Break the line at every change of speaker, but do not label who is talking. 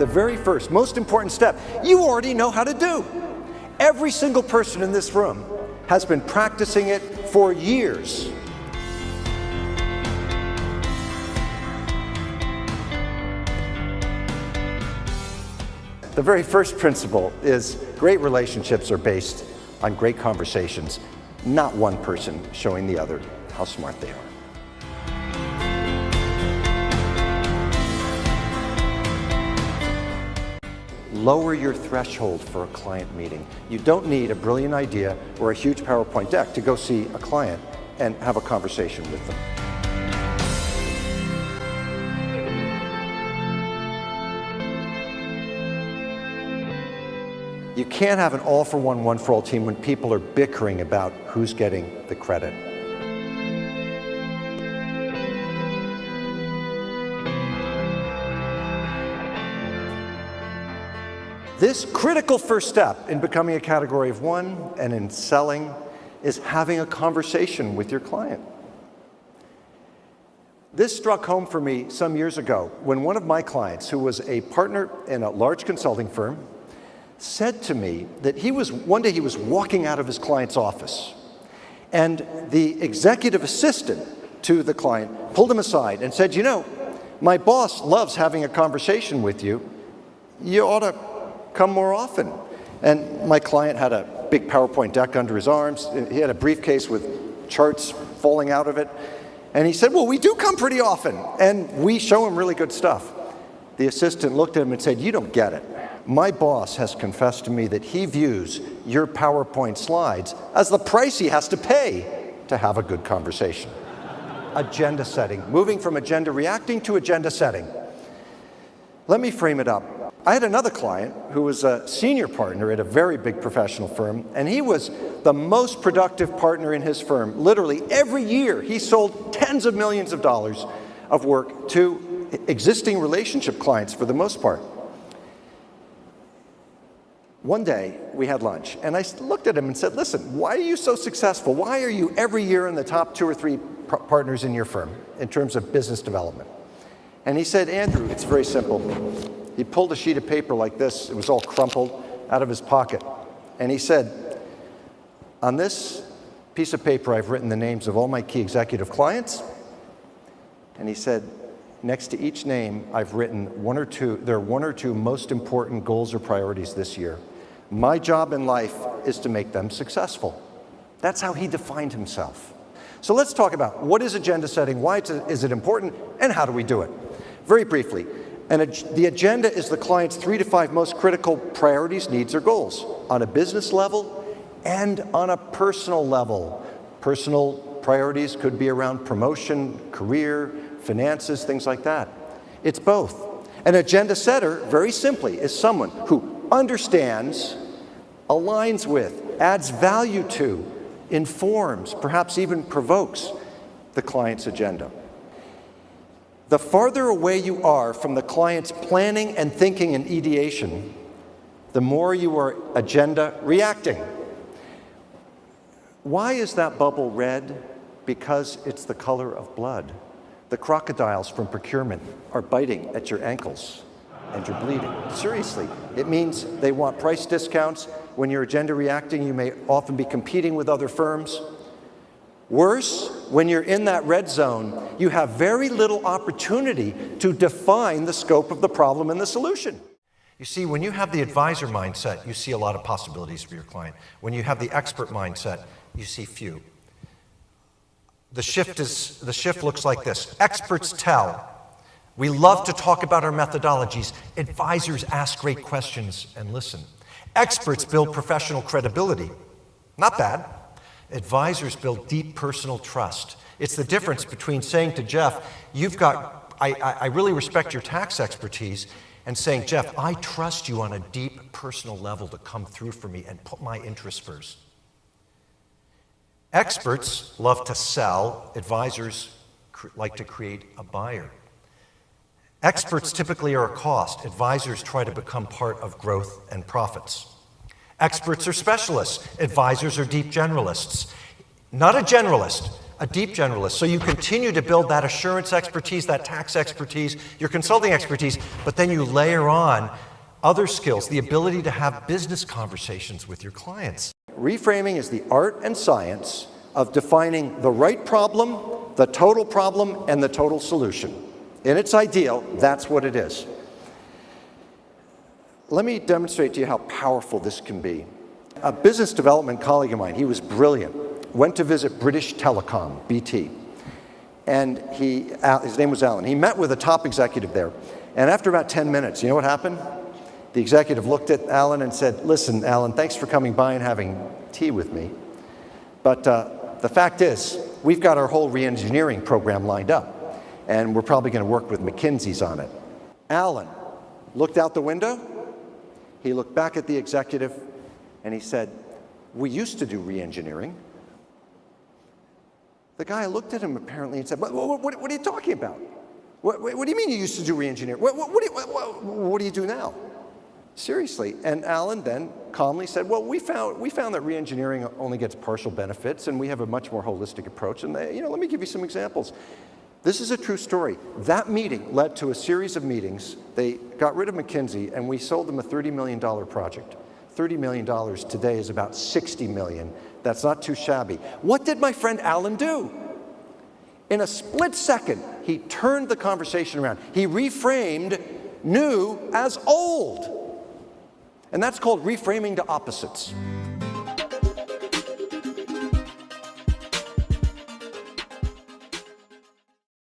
the very first, most important step, you already know how to do. Every single person in this room has been practicing it for years. The very first principle is great relationships are based on great conversations, not one person showing the other how smart they are. Lower your threshold for a client meeting. You don't need a brilliant idea or a huge PowerPoint deck to go see a client and have a conversation with them. You can't have an all-for-one, one-for-all team when people are bickering about who's getting the credit. This critical first step in becoming a category of one and in selling is having a conversation with your client. This struck home for me some years ago when one of my clients, who was a partner in a large consulting firm, said to me that one day he was walking out of his client's office, and the executive assistant to the client pulled him aside and said, "You know, my boss loves having a conversation with you. You ought to come more often." And my client had a big PowerPoint deck under his arms. He had a briefcase with charts falling out of it. And he said, "Well, we do come pretty often, and we show him really good stuff." The assistant looked at him and said, "You don't get it. My boss has confessed to me that he views your PowerPoint slides as the price he has to pay to have a good conversation." Agenda setting, moving from agenda reacting to agenda setting. Let me frame it up. I had another client who was a senior partner at a very big professional firm, and he was the most productive partner in his firm. Literally every year he sold tens of millions of dollars of work to existing relationship clients for the most part. One day we had lunch, and I looked at him and said, "Listen, why are you so successful? Why are you every year in the top 2 or 3 partners in your firm in terms of business development?" And he said, "Andrew, it's very simple." He pulled a sheet of paper like this, it was all crumpled, out of his pocket. And he said, "On this piece of paper, I've written the names of all my key executive clients." And he said, "Next to each name, I've written there are one or two most important goals or priorities this year. My job in life is to make them successful." That's how he defined himself. So let's talk about what is agenda setting, why is it important, and how do we do it? Very briefly, the agenda is the client's 3 to 5 most critical priorities, needs, or goals on a business level and on a personal level. Personal priorities could be around promotion, career, finances, things like that. It's both. An agenda setter, very simply, is someone who understands, aligns with, adds value to, informs, perhaps even provokes the client's agenda. The farther away you are from the client's planning and thinking and ideation, the more you are agenda reacting. Why is that bubble red? Because it's the color of blood. The crocodiles from procurement are biting at your ankles and you're bleeding. Seriously, it means they want price discounts. When you're agenda reacting, you may often be competing with other firms. Worse, when you're in that red zone, you have very little opportunity to define the scope of the problem and the solution. You see, when you have the advisor mindset, you see a lot of possibilities for your client. When you have the expert mindset, you see few. The shift looks like this. Experts tell. We love to talk about our methodologies. Advisors ask great questions and listen. Experts build professional credibility. Not bad. Advisors build deep personal trust. It's the difference between saying to Jeff, I really respect your tax expertise, and saying, Jeff, I trust you on a deep personal level to come through for me and put my interests first. Experts love to sell. Advisors like to create a buyer. Experts typically are a cost. Advisors try to become part of growth and profits. Experts are specialists. Advisors are deep generalists. Not a generalist. a deep generalist. So you continue to build that assurance expertise, that tax expertise, your consulting expertise, but then you layer on other skills, the ability to have business conversations with your clients. Reframing is the art and science of defining the right problem, the total problem, and the total solution. In its ideal, that's what it is. Let me demonstrate to you how powerful this can be. A business development colleague of mine, he was brilliant, went to visit British Telecom, BT. And his name was Alan. He met with a top executive there. And after about 10 minutes, you know what happened? The executive looked at Alan and said, listen, Alan, thanks for coming by and having tea with me. But the fact is, we've got our whole re-engineering program lined up. And we're probably going to work with McKinsey's on it. Alan looked out the window. He looked back at the executive. And he said, we used to do re-engineering. The guy looked at him apparently and said, what are you talking about? What do you mean you used to do re-engineering? What do you do now? Seriously. And Alan then calmly said, well, we found that re-engineering only gets partial benefits, and we have a much more holistic approach. And let me give you some examples. This is a true story. That meeting led to a series of meetings. They got rid of McKinsey, and we sold them a $30 million project. $30 million today is about $60 million. That's not too shabby. What did my friend Alan do? In a split second, he turned the conversation around. He reframed new as old. And that's called reframing to opposites.